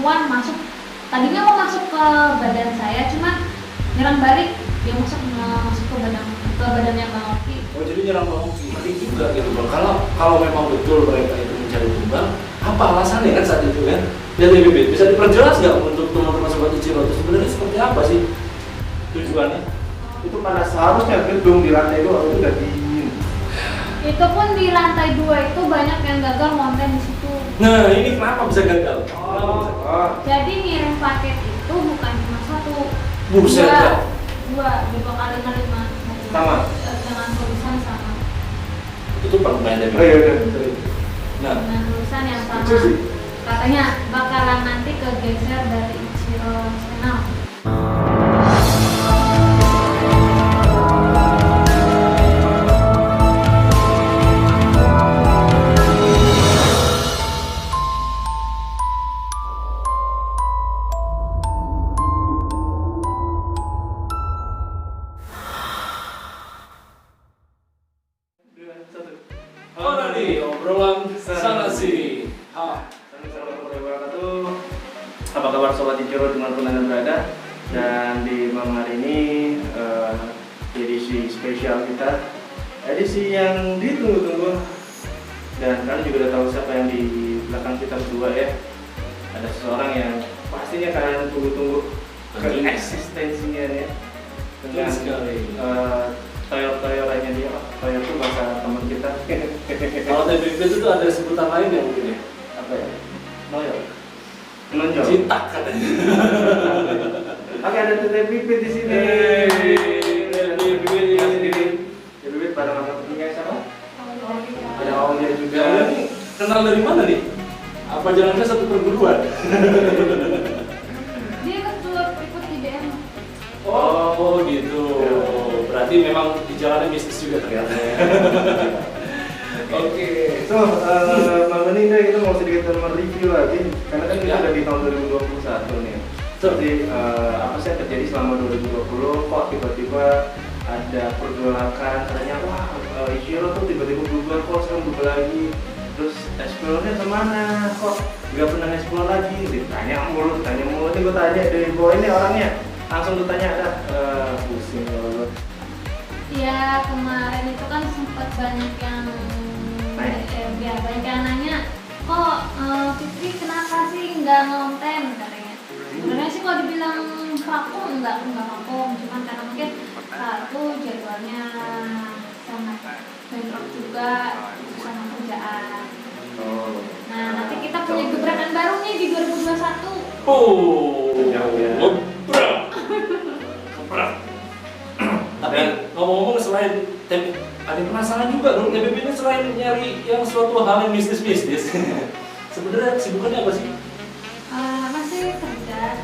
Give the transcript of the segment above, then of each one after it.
perempuan masuk, tadinya mau masuk ke badan saya, cuma nyerang balik, dia masuk ke badannya Bang Oki. Oh jadi nyerang Bang Oki, tadi juga gitu Bang. Kalau memang betul mereka itu mencari tumbal, apa alasannya kan saat itu kan? Ya Bibit, bisa diperjelas nggak untuk teman-teman sobat Ichiro itu sebenarnya seperti apa sih tujuannya? Itu karena seharusnya gedung di lantai 2 itu udah dingin. Itu pun di lantai 2 itu banyak yang gagal konten di situ. Nah ini kenapa bisa gagal? Jadi ngirim paket itu bukan cuma satu, Buset ya. dua kali 5 Sama. dengan tulisan sama. Itu permain dari. Oh iya udah. Nah, Dengan tulisan yang sama. Lucu sih. Katanya bakalan nanti kegeser dari Ichiro channel. oh tadi obrolan sana sih. Assalamualaikum warahmatullahi wabarakatuh. Apa kabar sobat Ichiro dimanapun anda berada? Dan di malam hari ini edisi spesial kita, edisi yang ditunggu-tunggu. Dan kalian juga udah tahu siapa yang di belakang kita berdua ya. Ada seseorang yang pastinya kalian tunggu-tunggu eksistensinya ya. Dengan toyor-toyorannya dia, toyor itu bahasa teman kita. Kalau TBB itu ada sebutan lain yang mungkin ya? Apa ya? Toyor. Menonjol. Cinta katanya. Oke, ada Tete Pipit di sini. Tete Pipit bareng sama punya siapa? Ada Aulia juga. Kalian nih kenal dari mana nih? Apa jangan-jangan satu perguruan? Dia ikut IBM. Oh gitu. Berarti memang di jalannya bisnis juga ternyata. Oke. So, malam ini kita mau sedikit mereview lagi karena kan kita udah di tahun 2021 nih. Jadi apa sih yang terjadi selama 2020? Kok tiba-tiba ada pergolakan? Katanya wah Ichiro tuh tiba-tiba berubah, kok sekarang berubah lagi. Terus explore-nya kemana? Kok nggak pernah explore lagi? Ditanya mulu. Ini gue tanya dari bawah ini orangnya. Langsung gue tanya ada pusing kalau gue. Ya kemarin itu kan sempat banyak yang banyak yang nanya, kok Fitri kenapa sih nggak ngonten katanya. Sebenarnya sih kalau dibilang vakum nggak vakum, cuman karena mungkin satu jadwalnya sangat bentrok juga sama kerjaan. Nah nanti kita punya gebrakan baru nih di 2021. Gebrak. Tapi ngomong-ngomong selain ada penasaran juga dong, TBB ini selain nyari yang suatu hal yang bisnis sebenarnya kesibukannya apa sih? Masih kerja,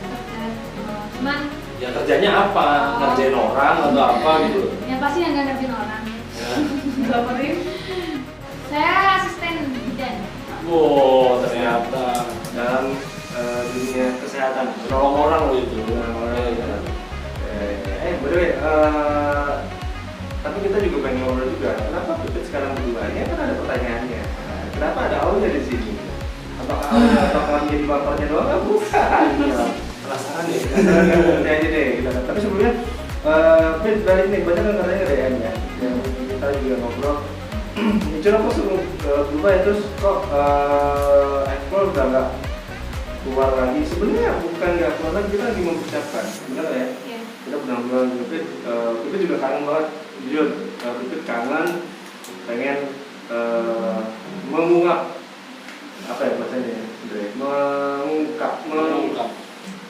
cuman Ya kerjanya apa? Ngerjain orang atau apa gitu? yang pasti yang nggak ngerjain orang. Ya. Laporin. Saya asisten bidan. Wow, ternyata dalam dunia kesehatan. nolong orang loh itu. By the way, tapi kita juga pengen ngobrol juga. Kenapa Pipit sekarang berubah? Ini kan ada pertanyaannya. Kenapa ada Aulia di sini? Apakah Aulia bakal menjadi bapernya doang? Kan bukan. Penasaran ya? Nanti aja deh kita. Tapi sebelumnya, Pit balik nih. Banyak kan katanya DM ya. Yang kita juga ngobrol. Ichiro kok sebelum berubah ya, terus kok explore udah nggak keluar lagi. Sebenarnya bukan nggak keluar lagi, kita lagi mempersiapkan, benar ya? Iya. Kita benar Pipit juga kangen banget, jujur. Pipit kangen, pengen mengungkap apa ya bahasanya, mengungkap,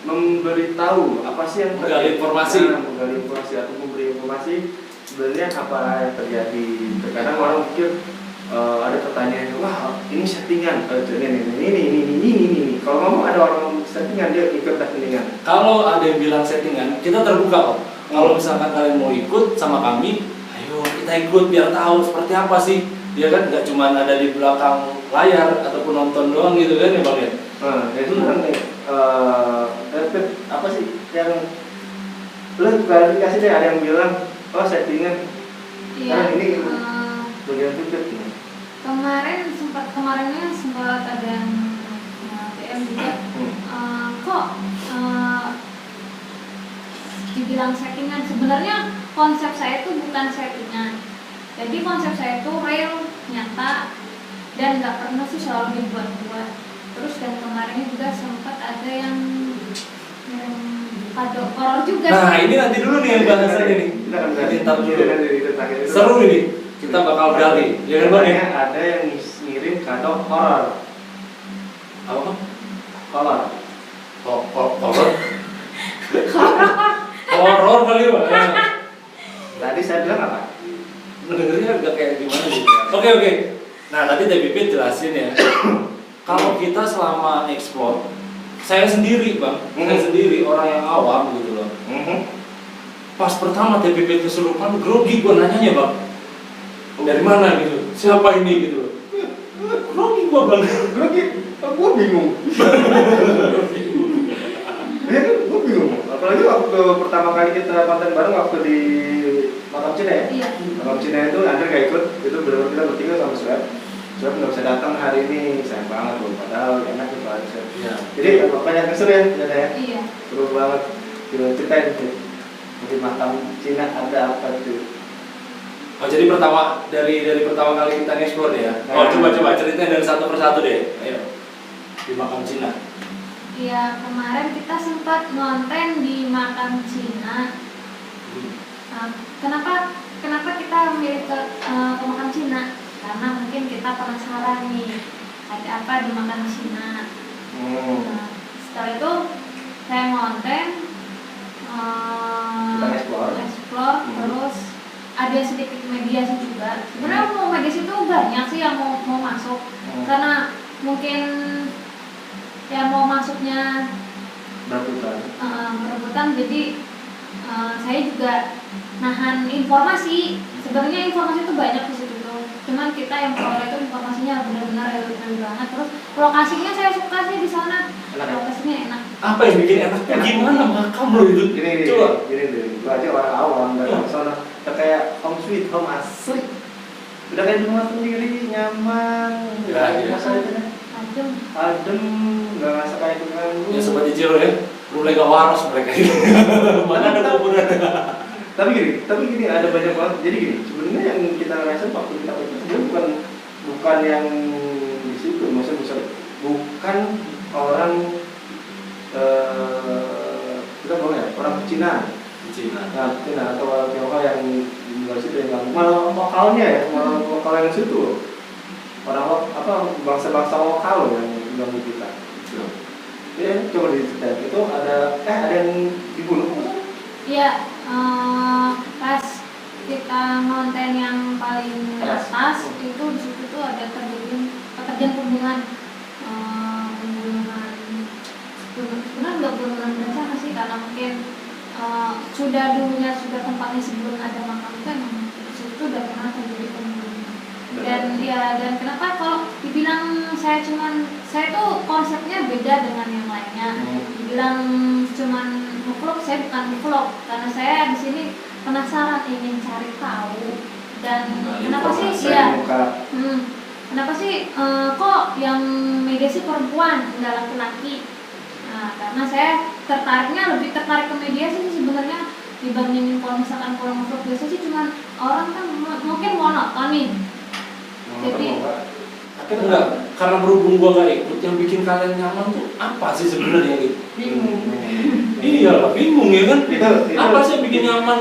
memberitahu apa sih yang Menggali informasi. Menggali informasi atau memberi informasi sebenarnya apa yang terjadi. Terkadang orang pikir ada pertanyaan, wah ini settingan, ini. Kalau ngomong ada orang settingan, dia ikut settingan. Kalau ada yang bilang settingan, kita terbuka kok. Kalau misalkan kalian mau ikut sama kami, ayo kita ikut biar tahu seperti apa sih. Dia kan nggak cuma ada di belakang layar ataupun nonton doang gitu kan ya Bang ya. Nah, itu kan apa sih yang lu klarifikasi deh, ada yang bilang oh settingan. Iya. Karena ini bagian Pipit nih. Kemarinnya sempat ada yang DM juga dibilang settingan, sebenarnya konsep saya itu bukan settingan. Jadi konsep saya itu real, nyata, dan nggak pernah sih selalu dibuat-buat. Terus dan kemarin juga sempat ada yang kado horor juga. Nah ini nanti dulu nih yang bahasan ini. Kita akan gali. Ntar dulu. Itu Seru ini. Kita bakal gali. Ya kan Bang ya? Ada yang ngirim kado horor. Apa Bang? Horor. Horor. Horor kali Bang. Tadi saya bilang apa? Dengernya agak kayak gimana gitu. Oke. Nah tadi Pipit jelasin ya. Kalau kita selama explore, saya sendiri Bang, saya sendiri orang yang awam gitu loh. Pas pertama Pipit kesurupan, grogi gua nanyanya Bang. Dari mana gitu? Siapa ini gitu loh? Grogi gua Bang. Grogi, gua bingung. Ya kan, gua bingung. Apalagi waktu pertama kali kita konten bareng waktu di Makam Cina ya? Iya. Makam Cina itu Andre gak ikut, itu benar-benar kita bertiga sama Swab nggak bisa datang hari ini, sayang banget loh, padahal enak tuh Pak Swab. Iya. Jadi banyak keseru ya, ternyata ya? Iya. Seru banget, ceritain tuh di Makam Cina ada apa tuh? Oh jadi dari pertama kali kita nge-explore ya? Oh coba ceritain dari satu persatu deh. Ayo. Di Makam Cina. Iya, kemarin kita sempat ngonten di Makam Cina. Kenapa kita memilih ke Makam Cina? Karena mungkin kita penasaran nih, ada apa di Makam Cina. Nah, setelah itu saya ngonten, explore, terus ada sedikit mediasi juga. Sebenarnya mau mediasi itu banyak sih yang mau masuk, karena mungkin ya mau masuknya berebutan, jadi saya juga nahan informasi. Sebenarnya informasi itu banyak di situ tuh, cuman kita yang peroleh itu informasinya benar-benar real banget. Terus lokasinya saya suka sih di sana, lokasinya enak. Apa yang bikin enak? Gimana makam lo itu? Gini, coba. Gini, gua aja orang awam datang ke sana, udah kayak home sweet home asli. Udah kayak di rumah sendiri, nyaman. Ya. Adem, nggak ngerasa kayak keganggu. Ya sobat Ijiro ya, mulai gak waras mereka ini. Mana ada kuburan? Tapi gini ada banyak banget. Jadi gini, sebenarnya yang kita rasain waktu kita itu sebenarnya bukan yang di situ, maksudnya bukan orang kita bilang ya orang Cina. Nah, Cina atau orang Tionghoa yang tinggal di situ yang malah lokalnya ya, malah lokal yang situ. Orang bangsa-bangsa lokal yang tinggal di kita. Ya, coba diceritain itu ada yang dibunuh. Iya, pas kita ngonten yang paling atas itu di situ tuh ada pekerjaan pembunuhan, sebenarnya nggak pembunuhan berencana sih, karena mungkin sudah tempatnya sebelum ada makam itu emang di situ udah pernah terjadi pembunuhan. Dan kenapa kalau dibilang saya tuh konsepnya beda dengan yang lainnya. Dibilang cuman ngevlog, saya bukan ngevlog, karena saya di sini penasaran, ingin cari tahu. Dan kenapa sih kok yang mediasi perempuan nggak laki-laki? Nah, karena saya lebih tertarik ke mediasi sih sebenarnya dibandingin kalau misalkan ngevlog biasa sih cuman orang kan mungkin monoton nih. Jadi enggak, karena berhubung gua gak ikut, yang bikin kalian nyaman tuh apa sih sebenarnya gitu? Bingung. Iya lah, bingung ya kan? Itu apa sih yang bikin nyaman?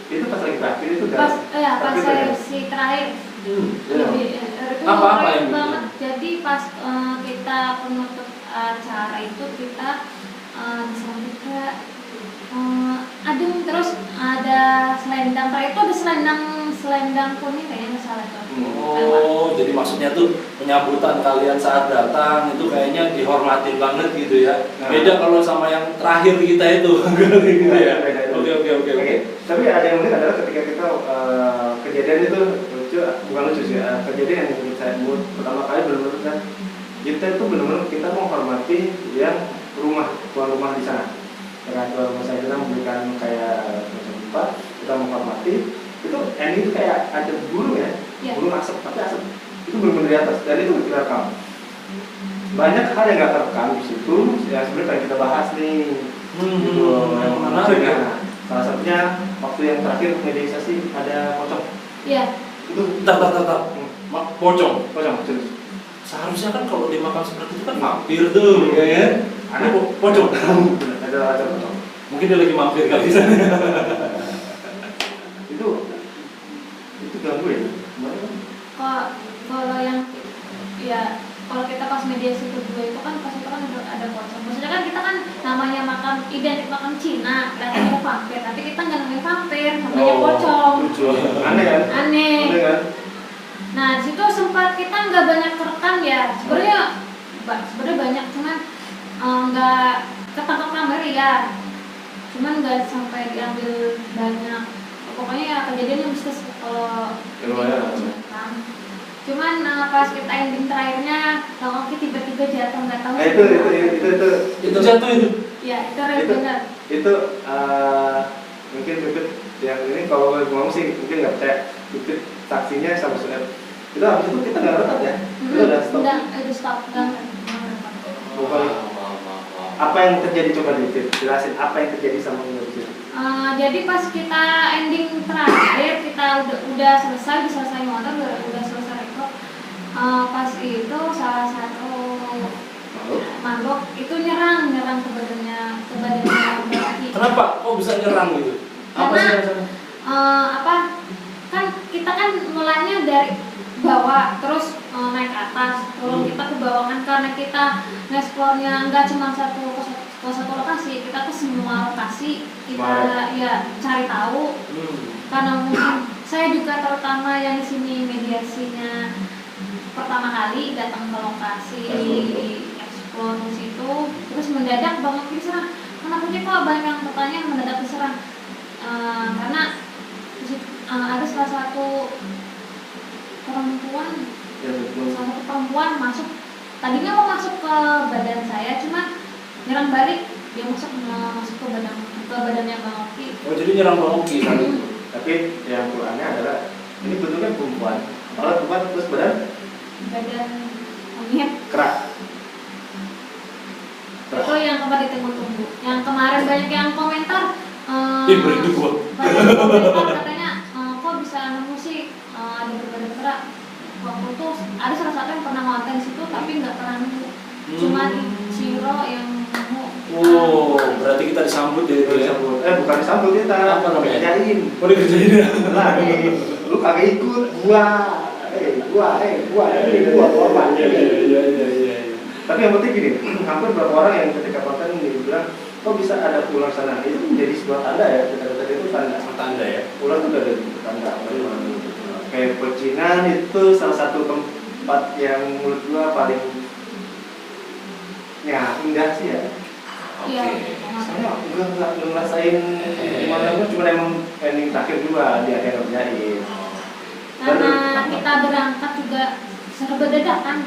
Itu pas lagi terakhir itu pas sesi terakhir. Apa yang banget. Jadi pas kita penutup acara itu kita sampai adem, terus ada selendang. Itu ada selendang kuning kayaknya, nggak salah tuh. Oh, jadi maksudnya tuh penyambutan kalian saat datang itu kayaknya dihormatin banget gitu ya. Beda kalau sama yang terakhir kita itu, gitu ya. Oke. Tapi ada yang unik adalah ketika kita kejadian itu bukan lucu sih. Kejadian yang saya buat pertama kali benar-benar kan kita itu benar-benar kita menghormati yang tuan rumah di sana. Dengan tuan rumah saya kita memberikan kayak macam apa, kita menghormati. Itu ending itu kayak ada burung ya, burung asap, tapi asap itu benar-benar di atas, dan itu kita rekam. Banyak hal yang nggak terekam di situ, ya sebenarnya kita bahas nih. Gitu, yang menarik ya. Salah satunya waktu yang terakhir mediasi ada pocong. Iya. Itu Bentar. Pocong. serius. Seharusnya kan kalau dimakan seperti itu kan mampir tuh, ya kan? Ini pocong. Ada pocong. Mungkin dia lagi mampir kali. Itu ganggu ya? Gimana? Kalau yang ya kalau kita pas mediasi kedua itu kan pas itu kan ada pocong. Maksudnya kan kita kan namanya makan identik makan Cina, katanya ada vampir, tapi kita nggak namanya vampir, namanya pocong. Lucu. Aneh kan? Aneh. Aneh kan? Nah situ sempat kita nggak banyak terekam ya. Sebenarnya banyak, cuman nggak ketangkap kamera ya. Cuman nggak sampai diambil banyak. Pokoknya ya kejadian yang mistis kalau kan. Cuman pas kita ending terakhirnya Bang Oki tiba-tiba jatuh nggak tahu. Itu jatuh itu. Ya itu benar. Itu mungkin Pipit yang ini kalau ngomong sih mungkin nggak percaya. Pipit saksinya sama Sunet. Itu habis itu kita nggak retak ya? Itu udah stop. Udah stop kan. Apa yang terjadi coba Pipit jelasin apa yang terjadi sama Pipit. Jadi pas kita ending terakhir kita udah selesai motor udah selesai rekod. Pas itu salah satu makhluk itu nyerang ke badannya Baki. Kenapa? Kok bisa nyerang gitu? Apa sih alasannya? Kan kita kan mulanya dari bawah terus naik ke atas, turun kita ke bawah kan karena kita nge-explore-nya nggak cuma satu lokasi, kita ke semua lokasi kita ya cari tahu. Karena mungkin saya juga terutama yang di sini mediasinya pertama kali datang ke lokasi explore di situ, terus mendadak banget diserang. Kenapa sih kok banyak yang bertanya mendadak diserang? Karena ada salah satu perempuan masuk, tadinya mau masuk ke badan saya, cuma nyerang balik, dia masuk ke badannya Bang Oki. Oh jadi nyerang Bang Oki tadi. Tapi yang aneh adalah ini bentuknya perempuan. Kalau perempuan terus badan monyet. Kerak. Itu yang kemarin ditunggu-tunggu. Yang kemarin banyak yang komentar. Beridu gua. Banyak yang komentar katanya kok bisa nemu sih ada berbadan kerak. Waktu itu ada salah satu yang pernah ngonten di situ tapi nggak pernah nemu. Cuma Ciro yang nemu. Oh, berarti kita disambut ya itu ya? Bukan disambut kita. Apa namanya? Kerjain. Oh dikerjain ya? Lagi. Lu kagak ikut. Gua korban. Iya. Tapi yang penting gini, hampir beberapa orang yang ketika konten ini bilang kok bisa ada ular sana, itu menjadi sebuah tanda ya. Kita itu tanda ya. Ular itu udah ada tanda. Kayak pecinan itu salah satu tempat yang menurut gua paling ya indah sih ya. Iya. Saya nggak ngerasain gimana pun, cuma emang ending terakhir juga dia yang ngerjain. Karena kita berangkat juga serba dadakan.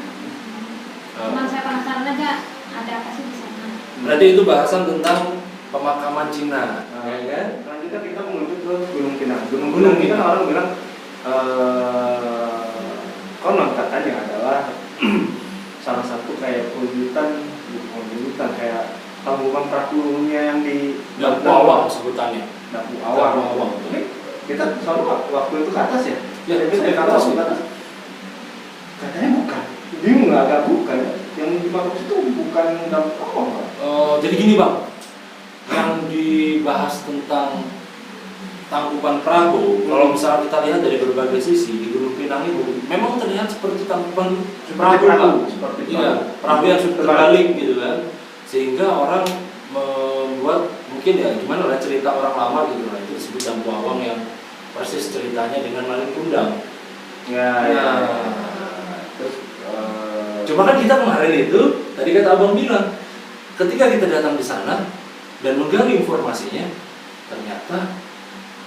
Cuman saya penasaran aja ada apa sih di sana. Berarti itu bahasan tentang pemakaman Cina, ya kan? Selanjutnya kita menuju ke Gunung Pinang. Gunung Pinang orang bilang konon katanya adalah salah satu kayak perwujudan kayak tanggungan prakunya yang di Dapu Awang sebutannya. Dapu Awang. Kita selalu waktu itu ke atas ya? Ya, kita ke atas. Katanya bukan. Bingung agak bukan ya? Yang dimaksud itu bukan Dapu Awang. Jadi gini Bang, yang dibahas tentang Tangkuban Perahu, kalau misalnya kita lihat dari berbagai sisi di Gunung Pinang itu, memang terlihat seperti tangkuban perahu, perahu yang sudah terbalik gitu kan, sehingga orang membuat mungkin ya gimana lah cerita orang lama gitu lah, itu disebut Dapu Awang yang persis ceritanya dengan Malin Kundang. Ya. Terus cuma kan kita kemarin itu tadi kata Abang bilang, ketika kita datang di sana dan menggali informasinya, ternyata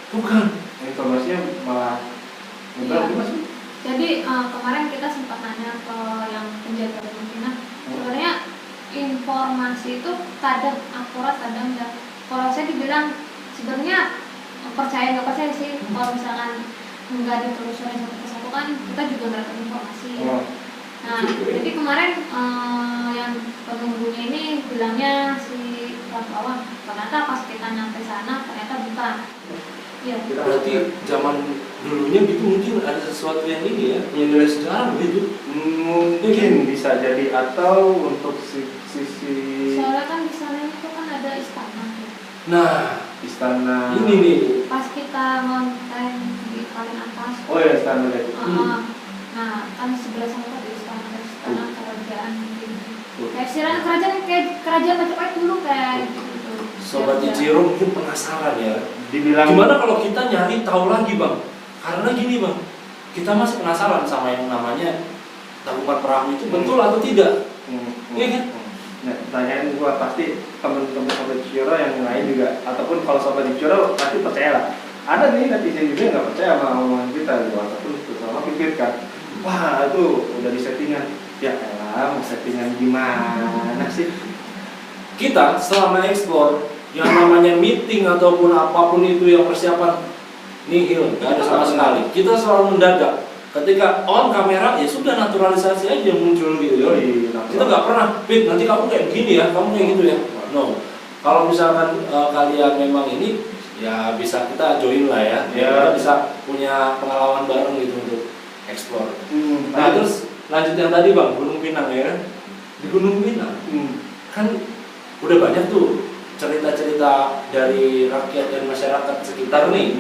bukan. Informasinya malah iya. Jadi kemarin kita sempat nanya ke yang penjaga Gunung Pinang, sebenarnya informasi itu kadang akurat kadang enggak. Kalau saya dibilang sebenarnya percaya nggak percaya sih, kalau misalkan nggak ditelusuri satu persatu kan kita juga nggak dapat informasi. Nah jadi kemarin yang penunggunya ini bilangnya si Dapu bawah. Ternyata pas kita nyampe sana ternyata bukan. Iya. Berarti zaman dulunya gitu mungkin ada sesuatu yang ini ya, yang nilai sejarah begitu. Mungkin bisa jadi, atau untuk sisi Soalnya kan di sana itu kan ada istana. Nah, istana. ini nih. Pas kita ngonten di paling atas. Oh ya, istana tadi. Nah, kan sebelah sana ada istana kerajaan gitu. Kayak siran kerajaan kayak kerajaan Majapahit dulu kayak gitu. Sobat Ichiro mungkin penasaran ya. Dibilang Gimana kalau kita nyari tahu lagi bang? Karena gini bang, kita masih penasaran sama yang namanya tabungan perahu itu betul atau tidak? Iya kan? Nah, pertanyaan gua pasti teman-teman Sobat Ichiro yang lain juga, ataupun kalau Sobat Ichiro pasti percaya lah. Ada nih netizen juga yang nggak percaya sama omongan kita gitu, ataupun terutama pikirkan, wah itu udah di settingan. Ya elah, mau settingan gimana sih? Kita selama explore yang namanya meeting ataupun apapun itu yang persiapan nihil, nggak ada sama sekali. Kita selalu mendadak. Ketika on kamera ya sudah naturalisasi aja muncul gitu ya. Kita nggak pernah, Pit, nanti kamu kayak begini ya, kamu kayak gitu ya. No. Kalau misalkan kalian memang ini, ya bisa kita join lah ya. Kita bisa punya pengalaman bareng gitu untuk explore. Nah terus lanjut yang tadi bang, Gunung Pinang ya kan? Di Gunung Pinang kan udah banyak tuh cerita-cerita dari rakyat dan masyarakat sekitar nih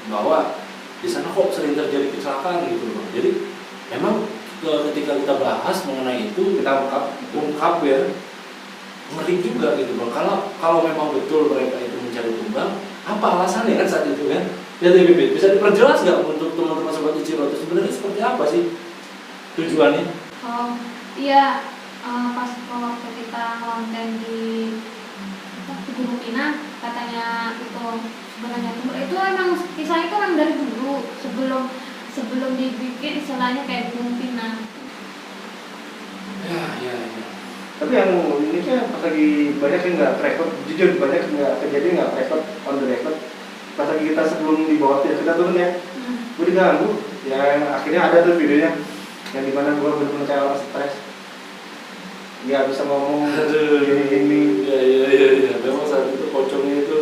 bahwa di sana kok sering terjadi kecelakaan gitu loh. Jadi memang ketika kita bahas mengenai itu kita ungkap ya, ngeri juga gitu bang. Kalau memang betul mereka itu mencari tumbang, apa alasannya kan saat itu kan? Ya Bibit, bisa diperjelas nggak untuk teman-teman Sobat Ichiro itu sebenarnya seperti apa sih tujuannya? Oh iya, pas waktu kita konten di Gunung Pinang katanya itu sebenarnya itu emang kisah itu emang dari dulu sebelum dibikin istilahnya kayak Gunung Pinang. Ya. Tapi yang ini kan pas lagi banyak yang nggak record, jujur banyak nggak kejadian nggak record on the record. Pas lagi kita sebelum dibawa kita turun ya, gue diganggu. Ya akhirnya ada tuh videonya yang dimana gue benar-benar kayak orang stres, nggak bisa ngomong gini. Ya. Memang saat itu pocongnya itu.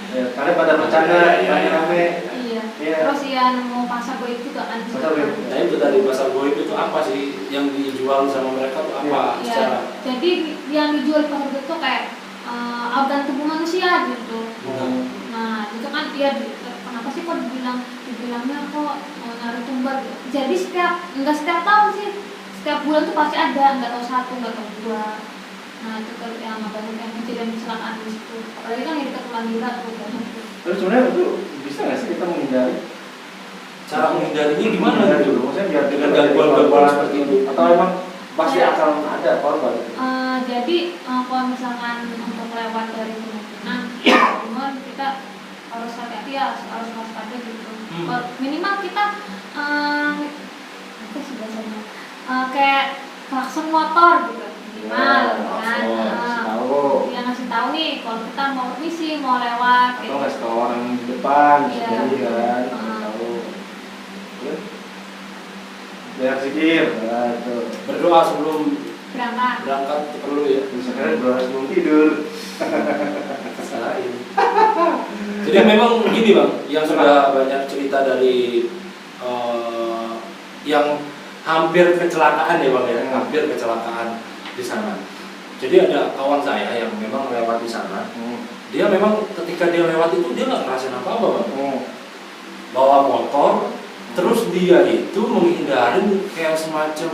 Ya, karena pada bercanda, rame-rame. Iya. Terus yang mau pasar goib juga kan. Nah itu dari pasar goib itu apa sih yang dijual sama mereka tuh apa secara? Jadi yang dijual di pasar goib itu kayak organ tubuh manusia gitu. Nah itu kan dia kenapa sih kok dibilangnya kok nyari tumbal gitu. Jadi nggak setiap tahun sih, setiap bulan tuh pasti ada, nggak tahu satu nggak tahu dua. Nah itu kan yang banyak yang kejadian kecelakaan di situ. Apalagi kan yang dekat Tulandira tuh banyak tuh. Terus sebenarnya itu bisa nggak sih kita menghindari? Cara menghindarinya gimana gitu? Maksudnya biar dengan gangguan-gangguan seperti itu? Atau emang pasti akan ada korban? Jadi kalau misalkan untuk lewat dari Gunung Pinang, kita harus hati-hati ya, harus waspada gitu. Minimal kita apa sih biasanya kayak klakson motor gitu minimal kan. Yang ngasih tahu nih kalau kita mau permisi mau lewat. Atau ngasih tahu orang di depan, iya. Kan, tahu. Biar zikir, berdoa sebelum berangkat itu perlu ya. Misalnya berdoa sebelum tidur. Jadi memang gini bang, yang sudah banyak cerita dari yang hampir kecelakaan ya bang ya, hampir kecelakaan di sana. Jadi ada kawan saya yang memang lewat di sana. Dia memang ketika dia lewat itu dia nggak ngerasain apa-apa bang. Bawa motor, terus dia itu menghindarin kayak semacam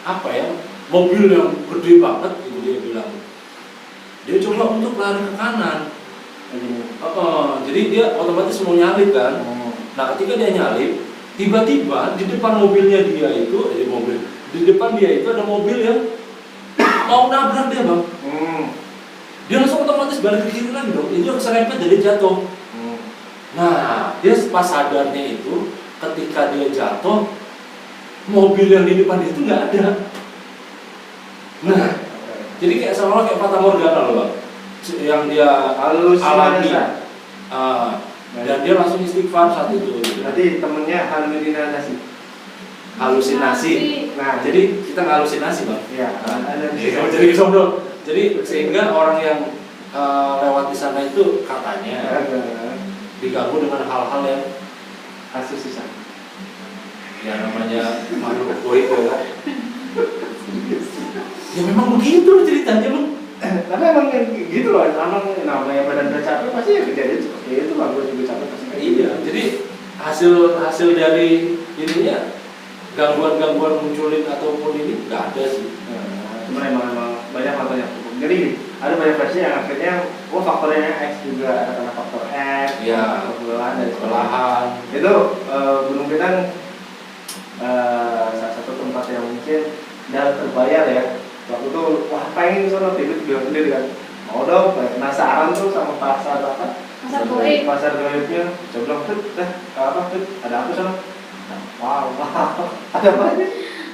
apa ya, mobil yang gede banget gitu dia bilang. Dia coba untuk lari ke kanan. Jadi dia otomatis mau nyalip kan. Nah ketika dia nyalip, tiba-tiba di depan mobilnya dia itu, di depan dia itu ada mobil yang mau nabrak dia bang. Dia langsung otomatis balik ke kiri lagi dong. Itu keserempet jadi jatuh. Nah dia pas sadarnya itu ketika dia jatuh, mobil yang di depan dia itu nggak ada. Nah jadi kayak seolah kayak Fata Morgana loh bang, yang dia alami. Dan dia langsung istighfar saat itu. Nanti temennya halusinasi. Nah, jadi kita nggak halusinasi bang. Iya. Jadi kesombong. Jadi sehingga orang yang lewat di sana itu katanya diganggu dengan hal-hal yang kasus sisa. ya namanya makhluk goib ya kan. Ya memang begitu ceritanya bang. Tapi emang gitu loh, emang namanya badan udah capek pasti ya kejadian seperti itu lah, gue juga capek pasti kayak gitu. Iya, jadi hasil dari ininya gangguan munculin ataupun ini nggak ada sih. Cuma emang banyak faktor yang cukup. Jadi ada banyak versi yang akhirnya faktornya X juga, ada karena faktor X, Ya, faktor kelelahan dari Perlahan. itu Gunung Pinang salah satu tempat yang mungkin udah terbayar ya. Waktu itu wah pengen sono tiba bilang sendiri kan, mau dong, kayak penasaran tuh sama pasar apa? Pasar goib. Pasar goibnya. Saya bilang tuh, apa tuh? Ada apa sono? Wow, ada apa aja?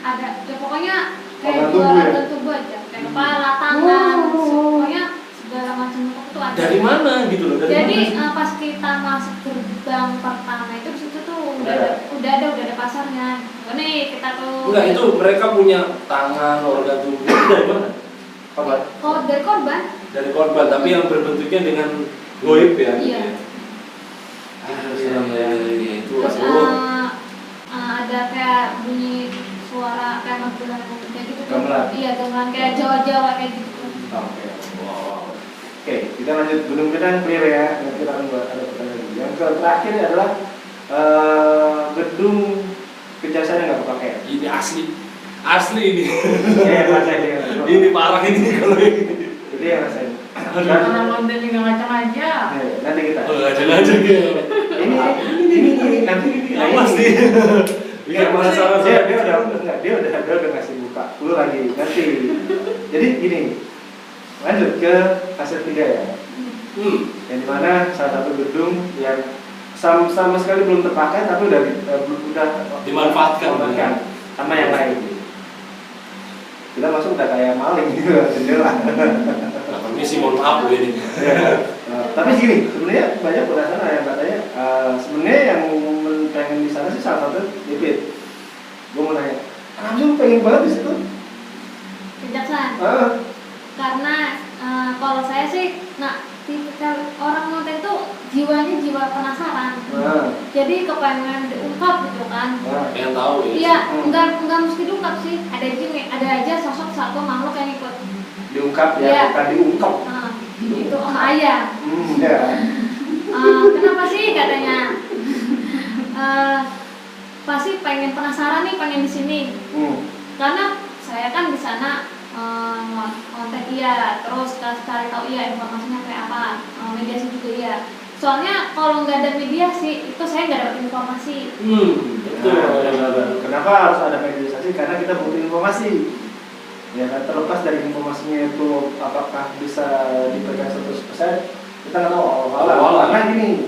Ada, ya pokoknya kayak Organ tubuh ya? organ tubuh aja, kayak kepala, tangan, pokoknya segala macam itu ada. Dari mana gitu loh? Dari Jadi mana? pas kita masuk gerbang pertama itu di situ tuh Udah udah ada pasarnya. Nih kita tuh. Enggak, itu mereka punya tangan, organ tubuh itu dari mana? Kabar? Dari korban. Dari korban, tapi yang berbentuknya dengan goib ya. Iya. Itu Terus aduh. ada kayak bunyi suara kayak gamelan kayak gitu. Gamelan? Iya, gamelan kayak Jawa-Jawa kayak gitu. Oke. Oke, kita lanjut Gunung Pinang clear ya. Nanti kita akan buat ada pertanyaan lagi. Yang terakhir adalah gedung kejaksaan yang nggak kepakai. Ini asli ini. Iya, rasain ya. Ini parah ini kalau ini. Jadi yang rasain. Karena konten juga ngacang aja. Nanti kita. Oh, aja gitu. Ini nanti ini. Awas nih. Bikin penasaran dia saya. dia udah ngasih buka. Lu lagi nanti. Jadi gini. Lanjut ke hasil 3 ya. Yang dimana salah satu gedung yang sama sekali belum terpakai tapi udah Dimanfaatkan. sama yang lain. Kita masuk udah kayak maling gitu jendela. Nah, permisi mohon maaf Bu ini. Tapi gini, sebenarnya banyak penasaran yang katanya sebenarnya yang pengen di sana sih salah satu David. Gue mau nanya, langsung pengen banget di situ. Kejaksaan. Karena kalau saya sih tipikal orang nonton itu jiwanya jiwa penasaran. Jadi kepengen diungkap gitu kan. Pengen tahu ya. Iya, enggak mesti diungkap sih. Ada aja sosok satu makhluk yang ikut. Diungkap ya, Iya. bukan diungkap. Itu Om Ayah. Ya. Kenapa sih katanya? Pasti pengen penasaran nih, pengen di sini. Karena saya kan di sana konten iya, terus cari tahu iya informasinya kayak apa, mediasi juga iya. Soalnya kalau nggak ada mediasi itu saya nggak dapat informasi. Betul. Kenapa harus ada mediasi? Karena kita butuh informasi. Ya kan, terlepas dari informasinya itu apakah bisa dipegang 100%, kita nggak tahu awal-awal. Karena gini,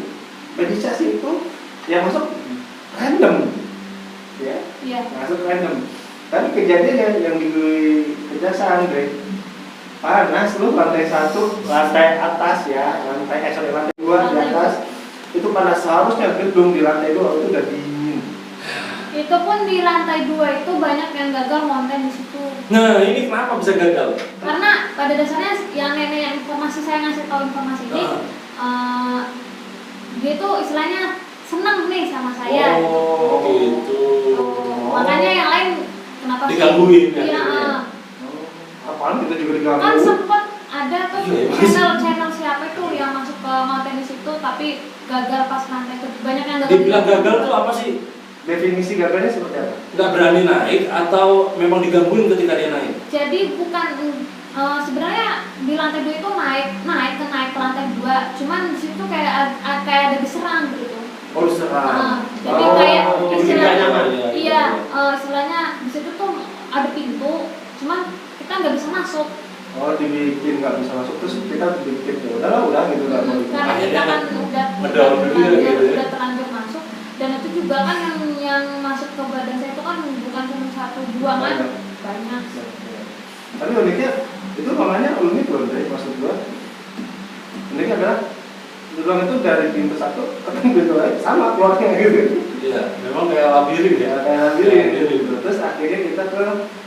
mediasi itu yang masuk random, ya, masuk random. Tapi kejadian yang di kejaksaan, panas lu lantai 1, lantai atas ya, lantai 2 di atas itu panas, seharusnya gedung di lantai 2 itu udah dingin. Itu pun di lantai 2 itu banyak yang gagal konten di situ. Nah, ini kenapa bisa gagal? Karena pada dasarnya yang nenek yang informasi saya ngasih tahu informasi ini, dia tuh istilahnya seneng nih sama saya. Oh, gitu. Makanya yang lain kenapa sih? Digangguin ya? Iya. Apaan kita juga diganggu? Kan sempet ada tuh Iya, channel siapa itu yang masuk ke konten di situ tapi gagal pas lantai ke banyak yang gagal. Dibilang gagal tuh apa sih? Definisi gagalnya seperti apa? Nggak berani naik atau memang digangguin ketika dia naik? Jadi bukan sebenarnya di lantai 2 itu naik ke lantai 2, cuman di situ kayak ada diserang gitu. Oh, diserang. Jadi kayak istilahnya, ya. iya, istilahnya di situ tuh ada pintu, cuman kita nggak bisa masuk. Oh, dibikin nggak bisa masuk, terus kita bikin ya udah gitu nggak mau. Karena kita kan udah ngedown dulu ya, gitu ya. udah terlanjur masuk, dan itu juga kan yang masuk ke badan saya itu kan bukan cuma 1, 2 kan, banyak. Tapi uniknya itu makanya unik loh dari maksud gua. Uniknya adalah gerbang itu dari pintu 1 ke pintu lain sama keluarnya gitu. Iya, memang kayak labirin ya. Kayak labirin gitu. Terus akhirnya kita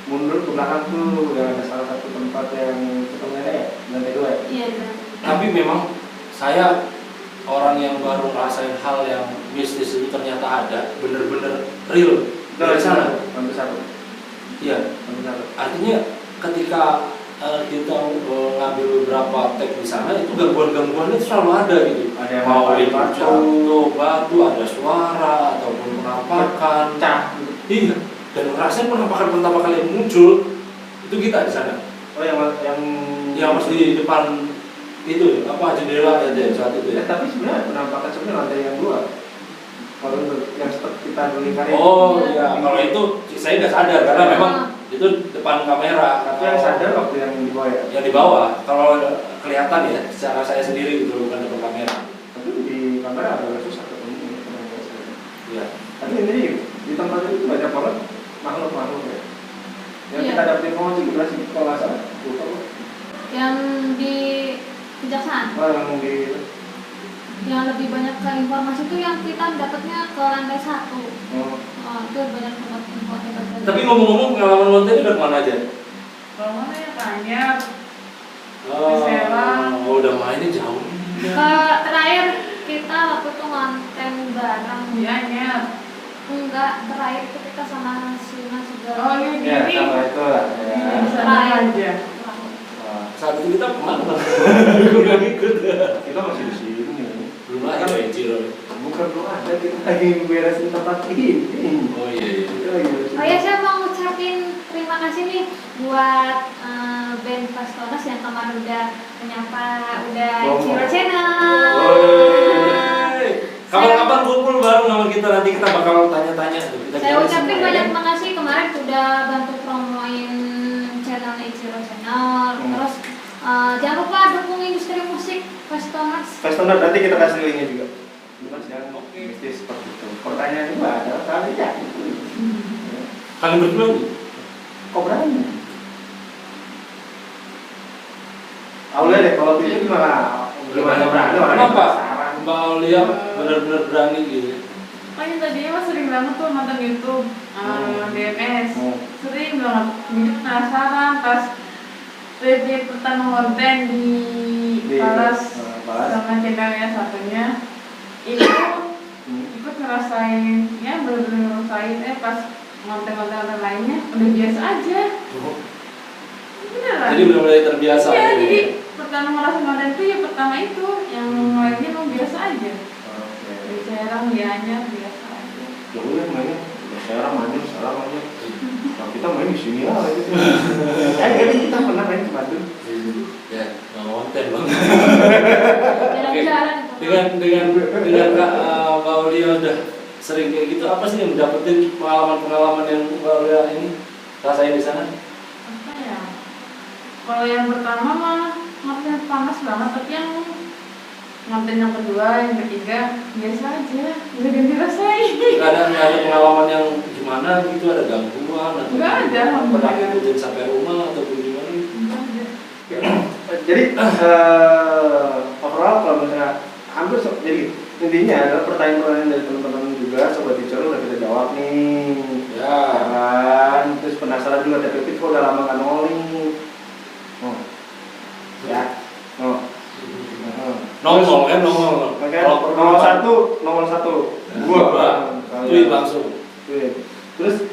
mundur ke belakang tuh, ada salah satu tempat yang ketemu nenek ya, lantai 2 ya. Iya. tapi memang saya orang yang baru ngerasain hal yang mistis itu ternyata ada, bener-bener real dari sana. Hampir satu. Iya, Hampir satu. artinya ketika kita ngambil beberapa tag di sana itu gangguan-gangguan itu selalu ada gitu. Ada yang mau ngapain itu batu. jatuh, batu, ada suara ataupun penampakan. Pecah. Iya, dan ngerasain penampakan yang muncul itu kita di sana. Oh yang Pas di depan itu apa jendela aja saat itu ya. tapi sebenarnya penampakan sebenarnya lantai yang 2. Kalau yang seperti kita melingkari. Oh iya, kalau itu saya nggak sadar karena memang itu depan kamera. Tapi yang sadar waktu yang di bawah ya. Yang di bawah, kalau kelihatan ya secara saya sendiri gitu bukan depan kamera. Tapi di kamera agak susah ketemu. Iya. Tapi ini di tempat itu banyak banget makhluk-makhluk ya. Yang Iya. kita dapat informasi juga sih kalau nggak salah. Lupa kok. Yang di kejaksaan. Oh, yang di Yang lebih banyak ke informasi itu yang kita dapatnya ke lantai 1. Itu banyak banget info. Tapi ngomong-ngomong pengalaman lonte udah kemana aja? Kalau mana ya tanya, Oh, udah mainnya jauh. Ke terakhir kita waktu itu ngonten bareng. dianya. Enggak, terakhir itu kita sama Sina segala. Oh ini ya gini. sama itu lah. Ya. Di sana aja. Saat itu kita kemana? Gue gak ikut. Kita masih di sini. Belum lahir ya Ciro. Bukan belum ada, kita lagi beresin tempat ini. Oh iya. Kita lagi beresin. Oh ya, saya mau ngucapin terima kasih nih buat band Pastonas yang kemarin udah menyapa, udah Ciro Channel. Kapan-kapan kumpul bareng sama kita, nanti kita bakal tanya-tanya. Saya ucapin banyak makasih kemarin udah bantu promoin channelnya Ciro Channel. Terus jangan lupa dukung industri musik Pastonas. Customer nanti kita kasih linknya juga. Mas yang mistis seperti itu. Pertanyaan juga ada kali ya. Kalian berdua nih? Kok berani? Aulia deh, kalau itu gimana? Gimana berani? Kenapa? Mbak Aulia benar-benar berani gitu. Oh ini tadinya mah sering banget tuh nonton YouTube, DMS. Sering banget. Jadi penasaran pas review pertama konten di Palas sama channelnya satunya. Itu ikut ngerasain, ya bener-bener ngerasain. Pas konten-konten lainnya udah biasa aja. Beneran. Jadi benar-benar terbiasa. Iya, gitu. jadi pertama ngerasain konten itu ya pertama itu, yang lainnya mau biasa aja. Di Serang, di Anyar biasa aja. Ya udah mainnya. Sekarang main, salah main. Kalau kita main di sini lah gitu. Kita pernah main ke Bandung. Ya, nggak konten bang. Jalan-jalan itu. Dengan Kak Mbak Aulia udah sering kayak gitu, apa sih yang dapetin pengalaman yang Mbak Aulia ini rasain di sana? Apa ya? Kalau yang pertama mah konten panas banget, tapi yang konten yang kedua, yang ketiga biasa aja, udah ganti dirasain. Nggak ada pengalaman yang gimana gitu, ada gangguan atau Nggak ada, pernah ngikutin sampai rumah ataupun gimana? Enggak ada. Jadi overall kalau misalnya hampir jadi intinya adalah pertanyaan-pertanyaan dari teman-teman juga sobat teacher udah kita jawab nih. Ya. Kan terus penasaran juga tapi kok udah lama nggak nongol nih. Ya. Nongol kan nongol. Nomor satu. Gua tweet langsung. Tweet. Terus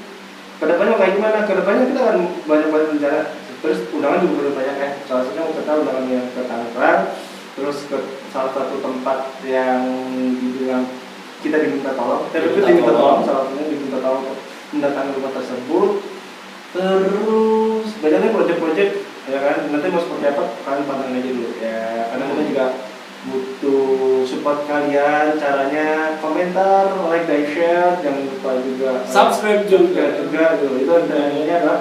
kedepannya kayak gimana? Kedepannya kita akan banyak rencana. Terus undangan juga udah banyak ya. Salah satunya kita undangan yang ke Tangerang. Terus ke salah satu tempat yang dibilang kita diminta tolong. Kita diminta tolong. Salah satunya diminta tolong untuk mendatangi rumah tersebut. Terus banyaknya proyek-proyek ya kan. Nanti mau seperti apa? Kalian pantengin aja dulu ya. Karena kita juga butuh support kalian, caranya komentar, like, dan share, jangan lupa juga Subscribe juga gitu. Itu intinya adalah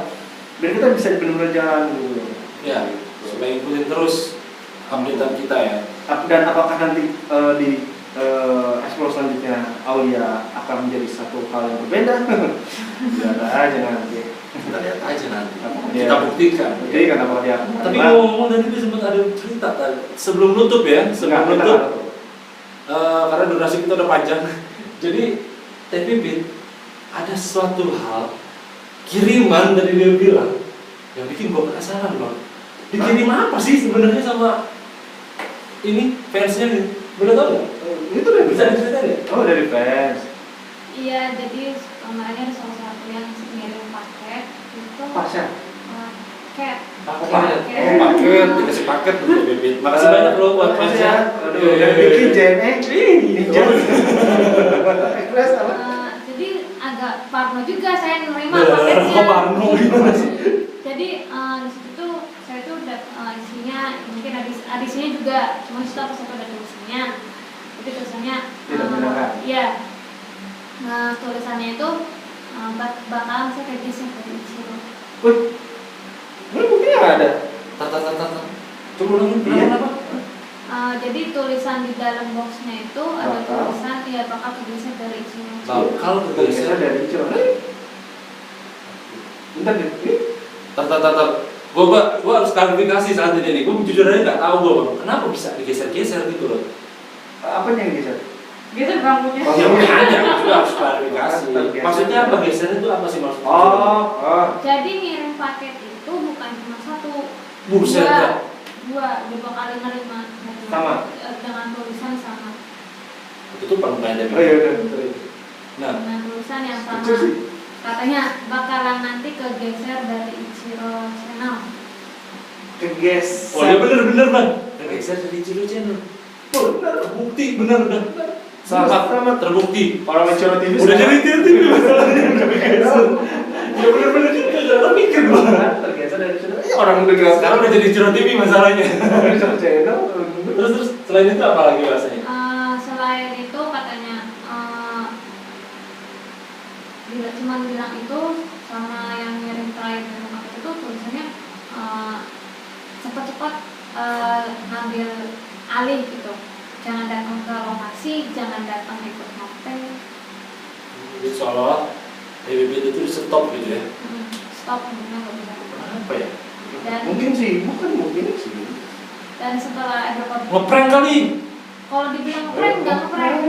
biar kita bisa benar-benar jalan dulu. Ya, supaya ikutin terus updatean kita ya. Dan apakah nanti di explore selanjutnya Aulia akan menjadi satu hal yang berbeda? Lihat aja nanti. Kita lihat aja nanti. Ya. Kita buktikan. Jadi kan apa dia? Tapi ngomong tadi itu sempat ada cerita tadi. Sebelum nutup ya, karena durasi kita udah panjang. Jadi TV Beat ada suatu hal kiriman dari dia bilang yang bikin gue penasaran bang. Dikirim apa sih sebenarnya sama ini fansnya nih, boleh tahu nggak? Itu dari Bisa fans. diceritain ya? Oh, dari fans. Iya, jadi kemarin ada salah satu yang ngirim paket itu Pasnya. paket. Paket, dikasih paket untuk Bibit. Makasih banyak loh buat Makasih fansnya. ya. Aduh, yang bikin JNE Ninja. Kelas apa? Jadi agak parno juga saya nerima paketnya. Oh, Parno gimana sih? Jadi di situ tuh saya tuh isinya mungkin ada isinya juga, cuma itu apa satu ada tulisannya. Jadi tulisannya Tidak menggunakan. iya. Nah, tulisannya itu bakalan saya kayak gini dari Ichiro. Wih, ini buktinya nggak ada. Tar. Coba ulangin, Iya. apa? Jadi tulisan di dalam boxnya itu ada Bakal. tulisan ya bakal tergeser dari Ichiro. Bakal Biasanya bergeser. dari Ichiro. Bentar deh, ini Tar. Gua harus klarifikasi saat ini nih. Gua jujur aja nggak tahu gua bang. Kenapa bisa digeser-geser gitu loh? apa yang geser? Geser bangkunya. Oh, Ya iya. makanya aku juga harus klarifikasi. Tergeser. Maksudnya apa geser itu apa sih maksudnya? Oh. Jadi ngirim paket itu bukan cuma satu, Buset dah. dua kali nerima. Sama? Dengan tulisan sama. Itu tuh permukaan dari. Oh iya udah betul. Nah, Dengan tulisan yang sama. Lucu sih. Katanya bakalan nanti kegeser dari Ichiro Channel. Kegeser. oh dia bener bang. Geser dari Ichiro Channel. Oh, terbukti bener. Sama terbukti. Orang Ichiro TV Udah jadi TV masalahnya udah geser. Ya bener juga gak mikir gua. tergeser dari Ichiro. Ya orang udah geser. Sekarang udah jadi Ichiro TV masalahnya. Ichiro Channel. Terus selain itu apa lagi bahasanya? Selain itu katanya cuma bilang itu sama yang ngirim terakhir dari paket itu tulisannya cepat-cepat ngambil alih gitu, jangan datang ke lokasi, jangan datang ikut ngopi. Jadi seolah-olah Bibit itu di stop gitu ya. Stop, mungkin nggak bisa. Apa ya? Dan Mungkin sih, bukan mungkin sih. dan setelah beberapa Ngeprank kali. kalau dibilang prank nggak prank.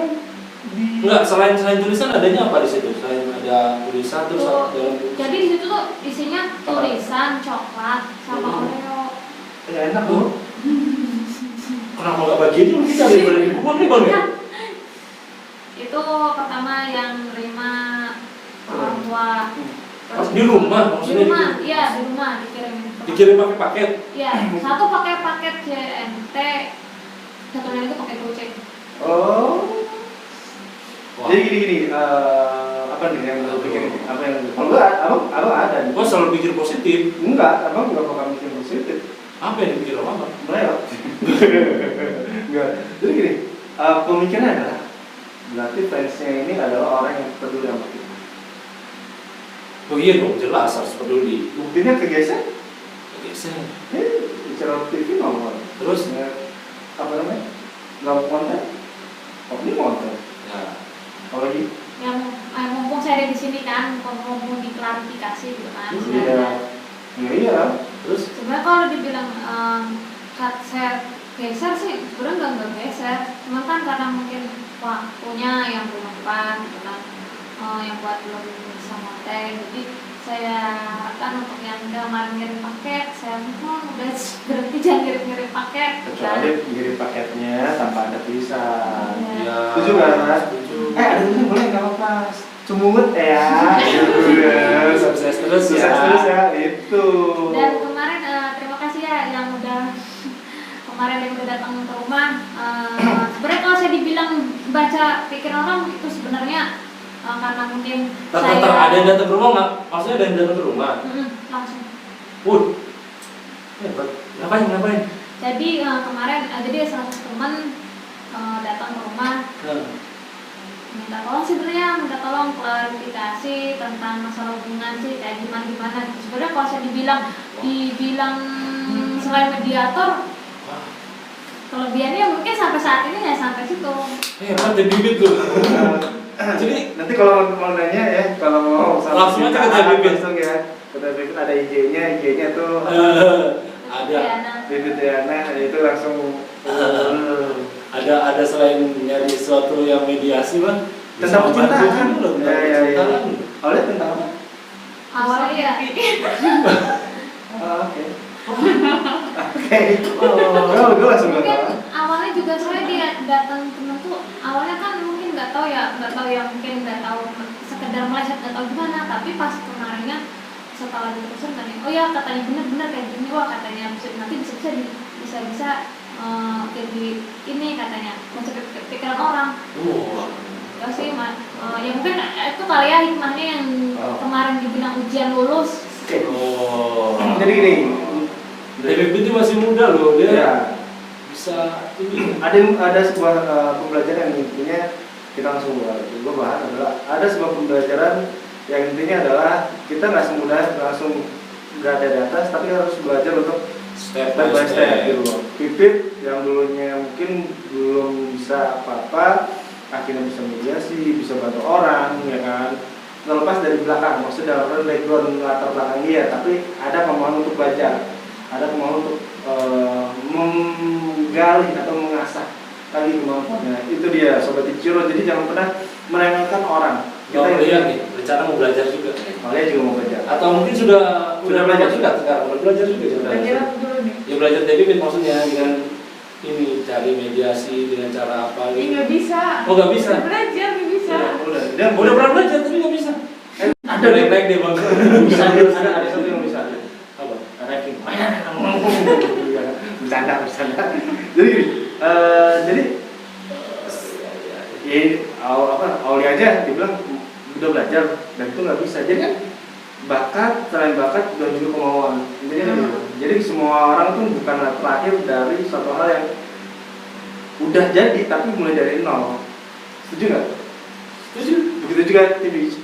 Enggak, selain tulisan adanya apa di situ? Selain ada tulisan terus Tuh, dalam jadi di situ tuh isinya tulisan coklat sama Oreo. Ya enak loh. kenapa nggak bagian itu kita daripada dibuang nih bang ya? Itu pertama yang nerima orang tua. Pas di rumah Di maksudnya rumah, iya di rumah dikirim. dikirim pakai paket. Iya, satu pakai paket JNT, satunya itu pakai Gojek. Oh. Wah, Jadi gini, apa nih yang lu pikirin? Apa yang kalau enggak, abang ada. gua selalu pikir positif. Enggak, abang enggak bakal bikin positif. Apa yang dipikir apa? Meleot. Enggak. Jadi gini, pemikirannya adalah berarti fansnya ini adalah orang yang peduli sama kita. Oh iya dong, jelas harus peduli. Buktinya kegeser, Geser. bicara TV ngomong. Terus? Apa namanya? Nggak konten? Oh ini konten. Ya. Apalagi? Yang mumpung saya ada di sini kan, mumpung diklarifikasi gitu kan. Iya. Terus? Sebenarnya kalau dibilang saya geser sih, sebenarnya nggak geser. Cuma kan karena mungkin waktunya yang belum tepat, gitu kan. Yang buat belum bisa konten. Jadi saya kan untuk yang kemarin ngirim paket, saya mohon udah berhenti jangan ngirim paket. Kecuali ngirim paketnya tanpa ada tulisan. Iya. Setuju kan? Setuju. Ada tulisan boleh nggak apa-apa. Cumut ya. Sukses terus ya. Sukses terus ya. Itu. Dan kemarin terima kasih ya yang udah kemarin yang udah datang ke rumah. Sebenarnya kalau saya dibilang baca pikiran orang itu sebenarnya karena mungkin saya Ada yang datang ke rumah nggak? Maksudnya ada yang datang ke rumah? langsung. Hebat. Ngapain? Jadi kemarin jadi salah satu teman datang ke rumah minta tolong minta tolong klarifikasi tentang masalah hubungan sih kayak gimana. Sebenarnya kalau saya dibilang selain mediator, kelebihannya mungkin sampai saat ini ya sampai situ. Hebat ya Bibit tuh. Jadi nanti kalau mau nanya ya, kalau mau Langsung aja ke Bibit. langsung ya. Kata Bibit ada IG-nya tuh Ada. Bibit Diana itu langsung Ada selain nyari sesuatu yang mediasi bang. tentang percintaan. Ya. Percintaan. Awalnya tentang apa? Awalnya ya Oke. Oke. Oh, gue langsung mungkin nggak tahu. awalnya juga saya dia datang temen tuh awalnya kan mungkin nggak tahu ya mungkin nggak tahu sekedar meleset nggak tahu gimana, tapi pas kemarinnya setelah diterusin kan oh ya katanya bener-bener kayak gini, wah katanya nanti bisa jadi ini katanya masuk ke pikiran orang. Ya sih ya mungkin itu kali ya hikmahnya yang kemarin dibilang ujian lulus. Jadi gini, DPP itu masih muda loh, dia ya, bisa ini. ada sebuah pembelajaran yang intinya kita langsung gue bahas adalah ada sebuah pembelajaran yang intinya adalah kita nggak semudah langsung berada di atas, tapi harus belajar untuk Step by step step. gitu loh. Pipit yang dulunya mungkin belum bisa apa-apa, akhirnya bisa mediasi, bisa bantu orang, ya kan. Terlepas dari belakang, maksudnya dalam background latar belakang dia, tapi ada kemauan untuk belajar, ada kemauan untuk menggali atau mengasah lagi kemampuannya. Itu dia Sobat Ichiro. Jadi jangan pernah meremehkan orang. Kita lihat nih, rencana mau belajar juga. Kalian juga mau belajar. Atau mungkin sudah belajar juga sekarang, udah belajar juga. Belajar apa dulu nih? Ya belajar DPP maksudnya dengan ini cari mediasi dengan cara apa Ini gitu. nggak bisa. Oh nggak bisa. Udah belajar nggak bisa. Dia Udah pernah belajar tapi nggak bisa. ada naik deh bang. bisa ada satu yang bisa. Apa? Ranking. Bercanda. Jadi ya awali aja dibilang udah belajar dan itu nggak bisa. Jadi kan bakat, selain bakat dan juga kemauan. Intinya gitu. Jadi semua orang tuh bukan terlahir dari suatu hal yang udah jadi tapi mulai dari nol. Setuju nggak? Setuju. Begitu juga TV.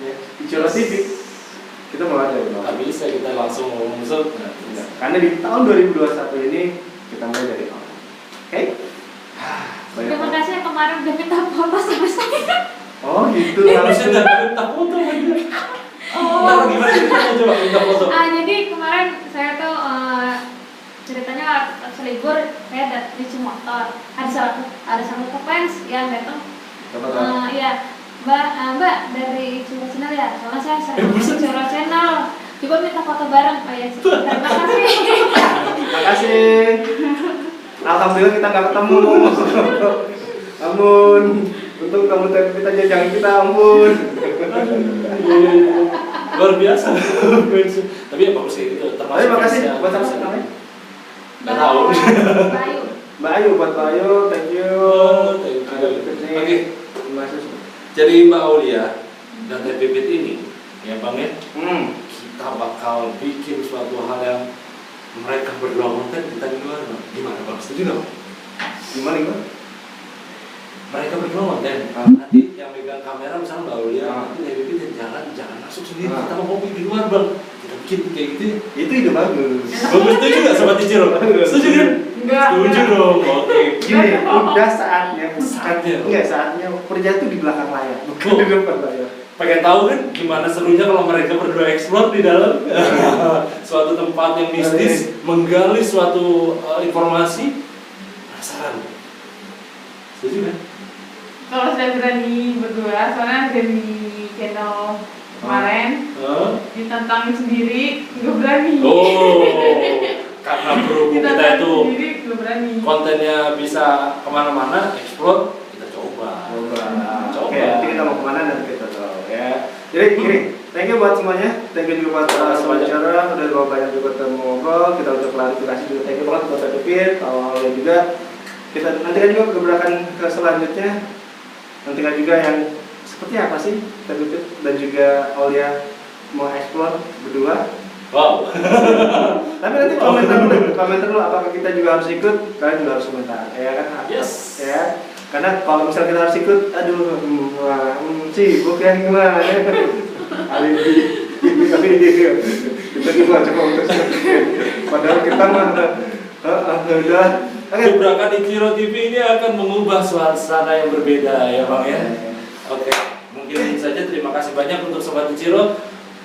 Ya, Ichiro TV. Kita mulai dari nol. Nggak bisa kita langsung ngomong Enggak. Karena di tahun 2021 ini kita mulai dari nol. Oke? Terima kasih yang kemarin udah minta foto sama saya. Oh gitu. Harusnya jangan minta foto aja. Ntar gimana ceritanya coba minta foto? Jadi kemarin saya tuh ceritanya pas libur saya di Sumotor ada satu fans yang datang. Iya, Mbak dari Ichiro Channel ya. Soalnya saya sering Ichiro Channel. Coba minta foto bareng. Oh ya, terima kasih. Makasih. Alhamdulillah kita nggak ketemu. Ampun. Untung kamu kita jangan kita ampun. Luar biasa. Tapi ya bagus sih itu. Tapi makasih buat siapa namanya? Nggak tahu. Bayu. Mbak Ayu, buat Mbak Ayu, thank you. Oke. Jadi Mbak Aulia dan TPP ini, ya Bang ya, kita bakal bikin suatu hal yang mereka berdua konten kita di luar. Gimana Bang? Setuju nggak? Gimana? Mereka berdua konten. Nanti yang megang kamera misalnya Mbak Aulia, nanti TPP jangan masuk sendiri. Kita mau ngopi di luar Bang. Kita bikin kayak gitu. Itu ide bagus. Bagus, setuju nggak Sobat Ichiro? Setuju kan? Enggak. Setuju dong. Oke. Gini, udah saatnya Saatnya. Enggak, saatnya kerja itu di belakang layar, bukan di depan layar. Pengen tahu kan gimana serunya kalau mereka berdua explore di dalam suatu tempat yang mistis, menggali suatu informasi. Penasaran? Setuju kan? Kalau saya berani berdua, soalnya dari channel kemarin ditantangin sendiri, nggak berani. Karena berhubung kita Ditantangin itu sendiri, nggak berani. kontennya bisa kemana-mana, explore, kita coba. Oke, nanti kita mau kemana nanti kita tahu ya. Jadi gini, thank you buat semuanya, thank you juga buat semuanya cara udah bawa banyak juga kita ngobrol, kita udah klarifikasi juga, thank you banget buat Tepir, awalnya juga kita nantikan juga gebrakan ke selanjutnya, nantikan juga yang seperti apa sih Tepir dan juga Aulia mau explore berdua. Wow. Tapi nanti komentar dulu apakah kita juga harus ikut, kalian juga harus komentar, ya kan? Yes. Ya. Karena kalau misalnya kita harus ikut, aduh, sibuk ya gimana? Alibi, kita gimana coba untuk padahal kita mah udah. Gebrakan Ichiro TV ini akan mengubah suasana yang berbeda ya Bang ya. Oke, mungkin saja terima kasih banyak untuk Sobat Ichiro.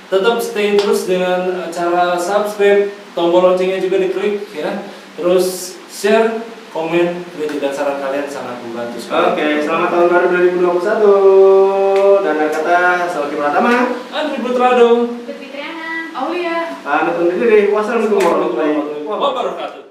Tetap stay terus dengan cara subscribe, tombol loncengnya juga diklik ya. Terus share, komen, kritik dan saran kalian sangat membantu sekali. Oke, selamat tahun baru 2021. Dan kata Salki Pratama, Andri Putrado, Fitriana. Aulia. pamit undur diri. Wassalamualaikum warahmatullahi wabarakatuh. wabarakatuh.